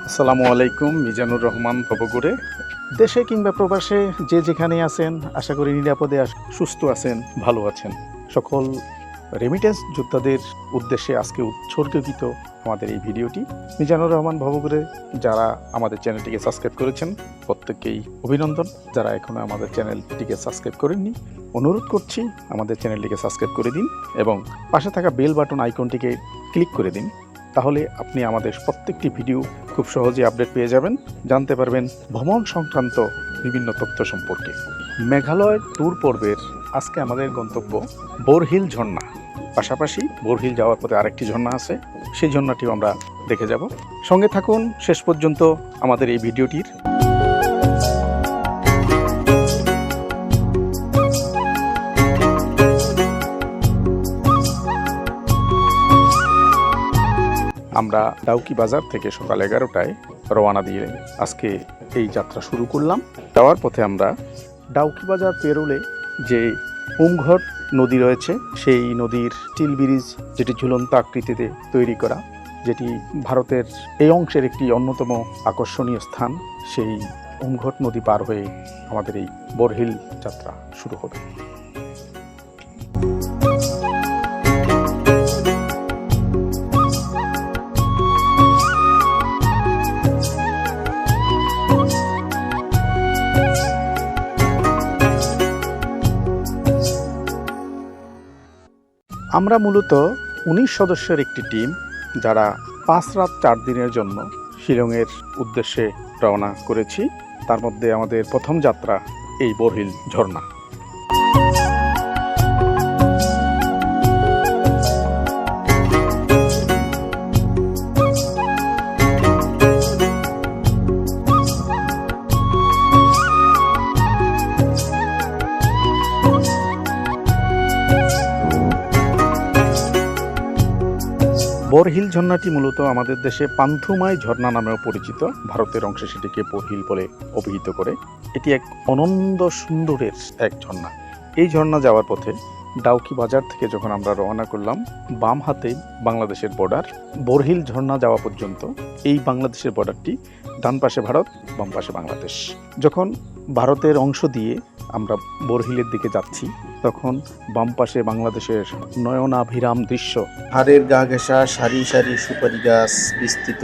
আসসালামু আলাইকুম। মিজানুর রহমান ভবগুড়ে। দেশে কিংবা প্রবাসে যে যেখানে আছেন, আশা করি নিরাপদে সুস্থ আছেন, ভালো আছেন। সকল রেমিটেন্স যোদ্ধাদের উদ্দেশ্যে আজকে উৎসর্গীকৃত আমাদের এই ভিডিওটি। মিজানুর রহমান ভবগুড়ে যারা আমাদের চ্যানেলটিকে সাবস্ক্রাইব করেছেন প্রত্যেককেই অভিনন্দন। যারা এখনও আমাদের চ্যানেলটিকে সাবস্ক্রাইব করেননি, অনুরোধ করছি আমাদের চ্যানেলটিকে সাবস্ক্রাইব করে দিন এবং পাশে থাকা বেল বাটন আইকনটিকে ক্লিক করে দিন। তাহলে আপনি আমাদের প্রত্যেকটি ভিডিও খুব সহজে আপডেট পেয়ে যাবেন, জানতে পারবেন ভ্রমণ সংক্রান্ত বিভিন্ন তথ্য সম্পর্কে। মেঘালয় ট্যুর পর্বের আজকে আমাদের গন্তব্য বোরহিল ঝর্ণা। পাশাপাশি বোরহিল যাওয়ার পথে আরেকটি ঝর্ণা আছে, সেই ঝর্ণাটিও আমরা দেখে যাব। সঙ্গে থাকুন শেষ পর্যন্ত আমাদের এই ভিডিওটির। আমরা ডাউকি বাজার থেকে সকাল 11টায় রওনা দিয়ে আজকে এই যাত্রা শুরু করলাম। যাওয়ার পথে আমরা ডাউকি বাজার পেরোলে যে উমঘট নদী রয়েছে, সেই নদীর স্টিল ব্রিজ, যেটি ঝুলন্ত আকৃতিতে তৈরি করা, যেটি ভারতের এই অংশের একটি অন্যতম আকর্ষণীয় স্থান, সেই উমঘট নদী পার হয়ে আমাদের এই বোরহিল যাত্রা শুরু হবে। আমরা মূলত 19 সদস্যের একটি টিম, যারা 5 রাত 4 দিনের জন্য শিলংয়ের উদ্দেশ্যে রওনা করেছি। তার মধ্যে আমাদের প্রথম যাত্রা এই বোরহিল ঝর্ণা। বোরহিল ঝর্ণাটি মূলত আমাদের দেশে পান্থুমাই ঝর্ণা নামেও পরিচিত। ভারতের অংশে সেটিকে বোরহিল বলে অভিহিত করে। এটি এক অনন্য সুন্দরের এক ঝর্ণা। এই ঝর্ণা যাওয়ার পথে ডাউকি বাজার থেকে যখন আমরা রওনা করলাম, বাম হাতেই বাংলাদেশের বর্ডার। বোরহিল ঝর্ণা যাওয়া পর্যন্ত এই বাংলাদেশের বর্ডারটি, ডান পাশে ভারত, বাম পাশে বাংলাদেশ। যখন ভারতের অংশ দিয়ে আমরা বোরহিলের দিকে যাচ্ছি, তখন বাম পাশে বাংলাদেশের নয়নাভিরাম দৃশ্য, হাড়ের গা ঘেঁষা সারি সারি সুপারি গাছ, বিস্তৃত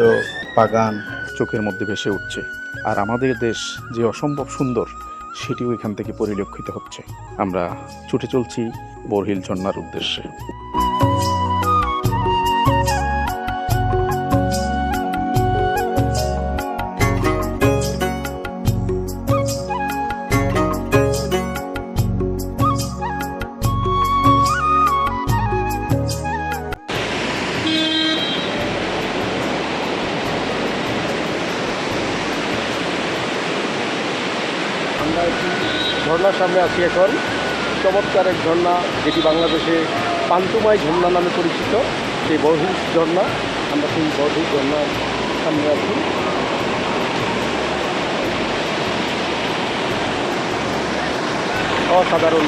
বাগান চোখের মধ্যে ভেসে উঠছে। আর আমাদের দেশ যে অসম্ভব সুন্দর, সেটিও এখান থেকে পরিলক্ষিত হচ্ছে। আমরা ছুটে চলছি বোরহিল ঝর্ণার উদ্দেশ্যে। আমরা একটি ঝর্ণার সামনে আছি এখন। চমৎকার এক ঝর্ণা, যেটি বাংলাদেশে পান্তুমাই ঝর্ণা নামে পরিচিত, সেই বোরহিল ঝর্ণা। আমরা সেই বোরহিল ঝর্ণার সামনে আছি। অসাধারণ।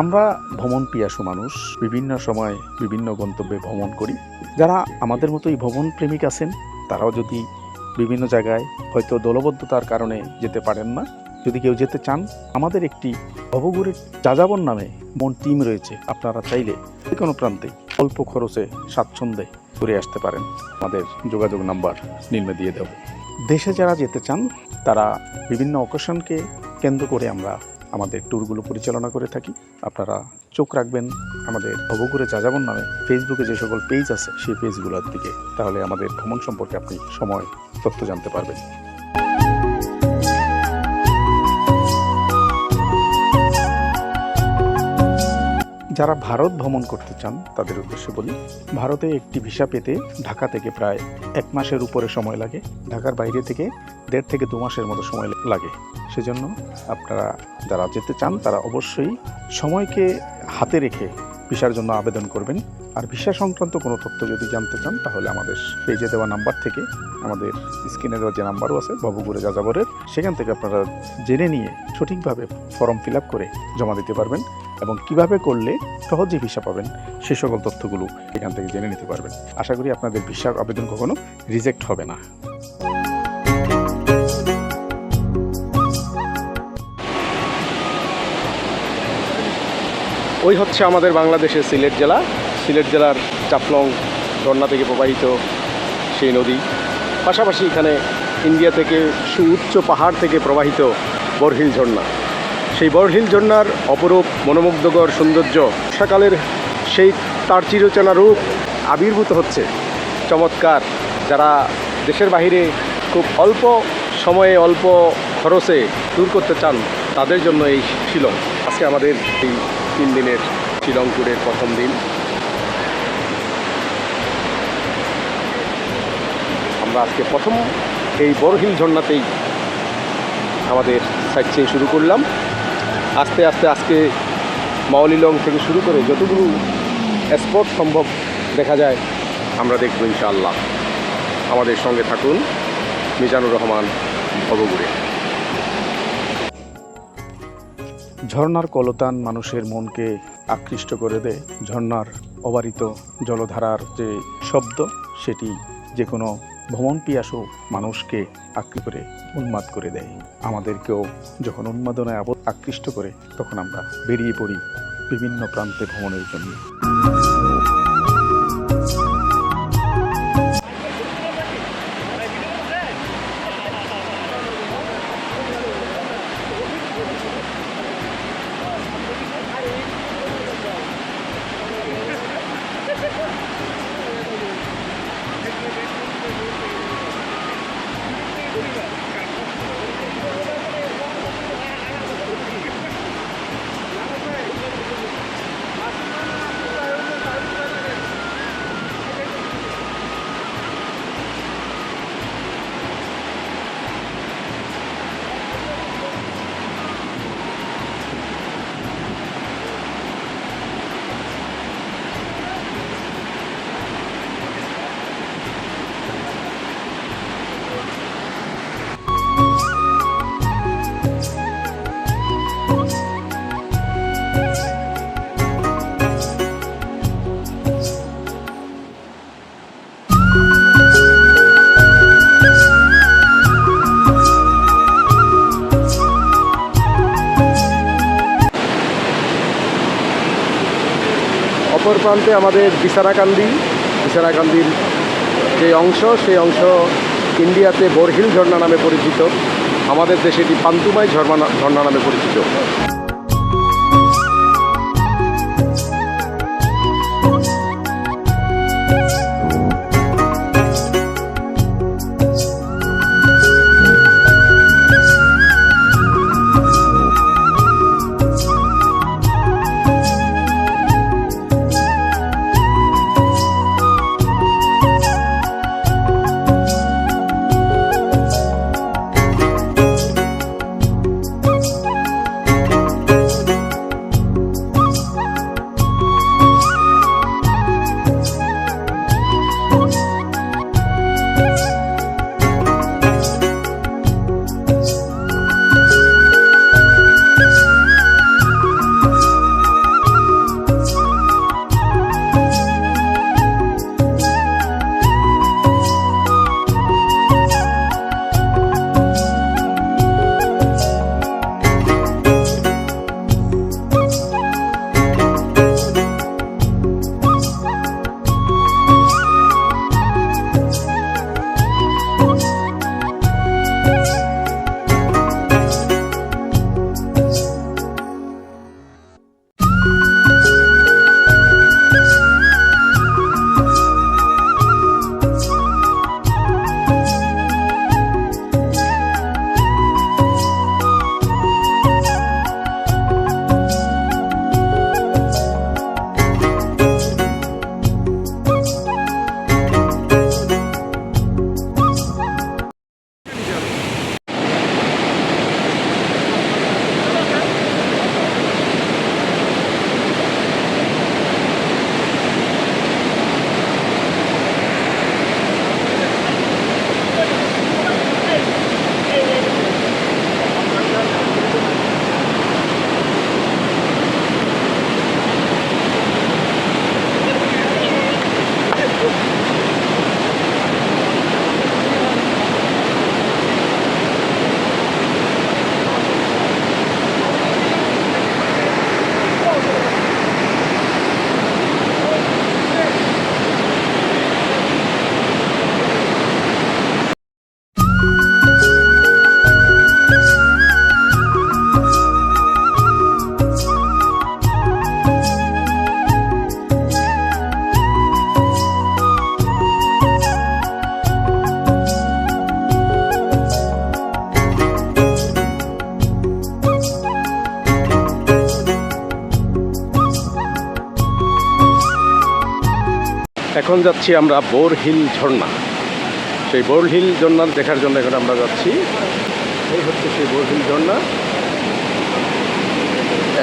আমরা ভ্রমণ পিয়াসু মানুষ, বিভিন্ন সময় বিভিন্ন গন্তব্যে ভ্রমণ করি। যারা আমাদের মতোই ভ্রমণ প্রেমিক আছেন, তারাও যদি বিভিন্ন জায়গায় হয়তো দলবদ্ধতার কারণে যেতে পারেন না, যদি কেউ যেতে চান, আমাদের একটি ভবঘুরে যাযাবর নামে টিম রয়েছে। আপনারা চাইলে যে কোনো প্রান্তে অল্প খরচে স্বাচ্ছন্দ্যে ঘুরে আসতে পারেন। আমাদের যোগাযোগ নাম্বার নিম্নে দিয়ে দেব। দেশে যারা যেতে চান, তারা বিভিন্ন অকেশনকে কেন্দ্র করে আমরা আমাদের ট্যুরগুলো পরিচালনা করে থাকি। আপনারা চোখ রাখবেন আমাদের ভবঘুরে যাযাবর নামে ফেসবুকে যে সকল পেজ আছে সেই পেজগুলোর দিকে, তাহলে আমাদের ভ্রমণ সম্পর্কে আপনি সময় তথ্য জানতে পারবেন। যারা ভারত ভ্রমণ করতে চান তাদের উদ্দেশ্যে বলি, ভারতে একটি ভিসা পেতে ঢাকা থেকে প্রায় 1 মাসের উপরে সময় লাগে, ঢাকার বাইরে থেকে 1.5 থেকে 2 মাসের মতো সময় লাগে। সেজন্য আপনারা যারা যেতে চান তারা অবশ্যই সময়কে হাতে রেখে ভিসার জন্য আবেদন করবেন। আর ভিসা সংক্রান্ত কোনো তথ্য যদি জানতে চান তাহলে আমাদের পেজে দেওয়া নাম্বার থেকে, আমাদের স্ক্রিনে দেওয়া যে নাম্বারও আছে ভবঘুরে যাযাবরের, সেখান থেকে আপনারা জেনে নিয়ে সঠিকভাবে ফর্ম ফিল আপ করে জমা দিতে পারবেন এবং কিভাবে করলে সহজে ভিসা পাবেন সে সকল তথ্যগুলো এখান থেকে জেনে নিতে পারবেন। আশা করি আপনাদের ভিসার আবেদন কখনো রিজেক্ট হবে না। ওই হচ্ছে আমাদের বাংলাদেশের সিলেট জেলা, সিলেট জেলার চাপলং ঝর্ণা থেকে প্রবাহিত সেই নদী। পাশাপাশি এখানে ইন্ডিয়া থেকে সুউচ্চ পাহাড় থেকে প্রবাহিত বরহিল ঝর্ণা। সেই বরহিল ঝর্ণার অপরূপ মনোমুগ্ধকর সৌন্দর্য, সকালের সেই তার চিরচেনা রূপ আবির্ভূত হচ্ছে। চমৎকার। যারা দেশের বাইরে খুব অল্প সময়ে অল্প খরচে ট্যুর করতে চান তাদের জন্য এই শিলং। আজকে আমাদের এই 3 দিনের শিলং ট্যুরের প্রথম দিন। আমরা আজকে প্রথম এই বরহিল ঝর্ণাতেই আমাদের সাইট সিইং শুরু করলাম। আস্তে আস্তে আজকে মাওলিলং থেকে শুরু করে যতগুলো স্পট সম্ভব দেখা যায় আমরা দেখব ইনশাআল্লাহ। আমাদের সঙ্গে থাকুন। মিজানুর রহমান, ভবঘুরে। ঝর্ণার কলতান মানুষের মনকে আকৃষ্ট করে দেয়। ঝর্ণার অবারিত জলধারার যে শব্দ, সেটি যে কোনো ভ্রমণ পিয়াসু মানুষকে আকৃষ্ট করে উন্মাদ করে দেয়। আমাদেরকেও যখন উন্মাদনায় আকৃষ্ট করে তখন আমরা বেরিয়ে পড়ি বিভিন্ন প্রান্তে ভ্রমণের জন্য। অপর প্রান্তে আমাদের বিছারাকান্দির যে অংশ, সেই অংশ ইন্ডিয়াতে বরহিল ঝর্ণা নামে পরিচিত, আমাদের দেশে এটি পান্তুমাই ঝর্ণা নামে পরিচিত। এখন যাচ্ছি আমরা বোরহিল ঝর্ণা। সেই বোরহিল ঝর্ণা দেখার জন্য এখন আমরা যাচ্ছি। এই হচ্ছে সেই বোরহিল ঝর্ণা।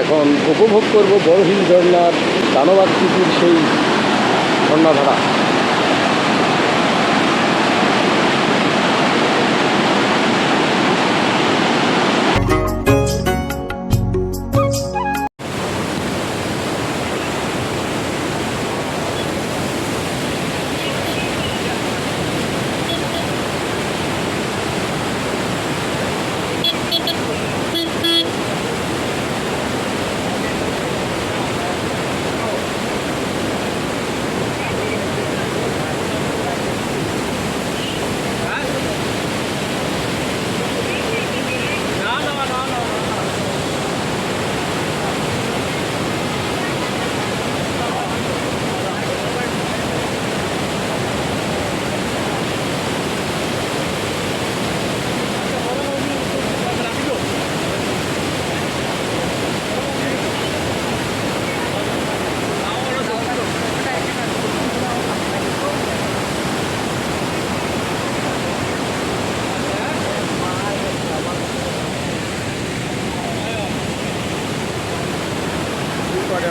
এখন উপভোগ করব বোরহিল ঝর্ণার দানবাকৃতির সেই ঝর্ণাধারা।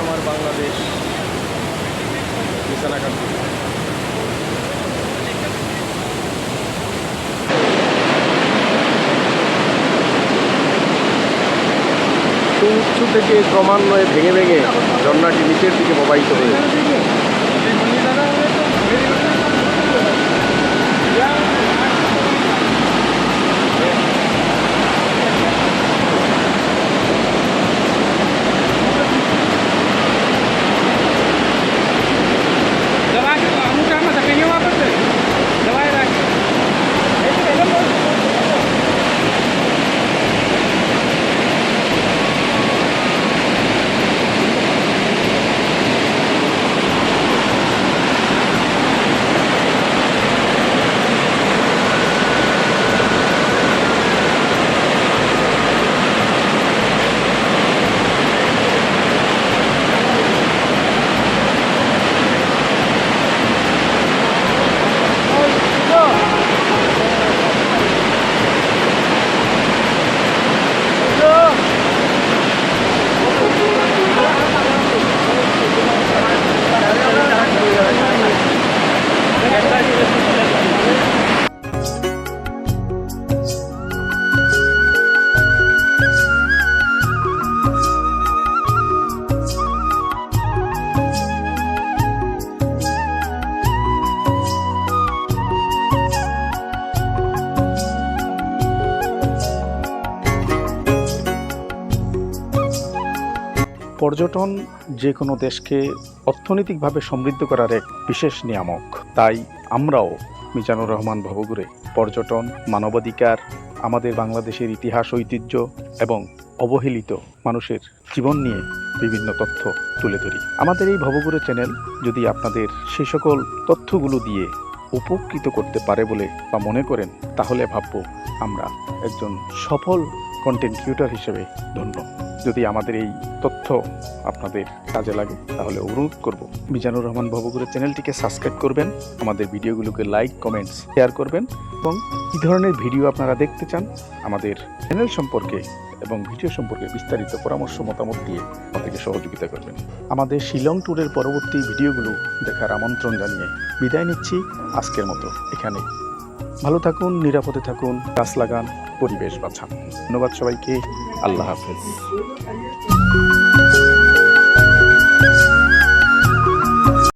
আমার বাংলাদেশ বিছানাকান্দি। উঁচু থেকে ক্রমান্বয়ে ভেঙে ভেঙে ঝর্ণাটি নিচের দিকে প্রবাহিত হয়ে পর্যটন যে কোনো দেশকে অর্থনৈতিকভাবে সমৃদ্ধ করার এক বিশেষ নিয়ামক। তাই আমরাও মিজানুর রহমান ভবঘুরে পর্যটন, মানবাধিকার, আমাদের বাংলাদেশের ইতিহাস, ঐতিহ্য এবং অবহেলিত মানুষের জীবন নিয়ে বিভিন্ন তথ্য তুলে ধরি। আমাদের এই ভবঘুরে চ্যানেল যদি আপনাদের সেই সকল তথ্যগুলো দিয়ে উপকৃত করতে পারে বলে বা মনে করেন, তাহলে ভাববো আমরা একজন সফল কন্টেন্ট ক্রিয়েটর হিসেবে ধন্য। যদি আমাদের এই তথ্য আপনাদের কাজে লাগে তাহলে অনুরোধ করব মিজানুর রহমান ভবঘুরে চ্যানেলটিকে সাবস্ক্রাইব করবেন, আমাদের ভিডিওগুলোকে লাইক, কমেন্টস, শেয়ার করবেন এবং কী ধরনের ভিডিও আপনারা দেখতে চান আমাদের চ্যানেল সম্পর্কে এবং ভিডিও সম্পর্কে বিস্তারিত পরামর্শ, মতামত দিয়ে আমাদেরকে সহযোগিতা করবেন। আমাদের শিলং ট্যুরের পরবর্তী ভিডিওগুলো দেখার আমন্ত্রণ জানিয়ে বিদায় নিচ্ছি আজকের মতো এখানে। ভালো থাকুন, নিরাপদে থাকুন, গাছ লাগান, পরিবেশ বাঁচান। ধন্যবাদ সবাইকে। আল্লাহ হাফেজ।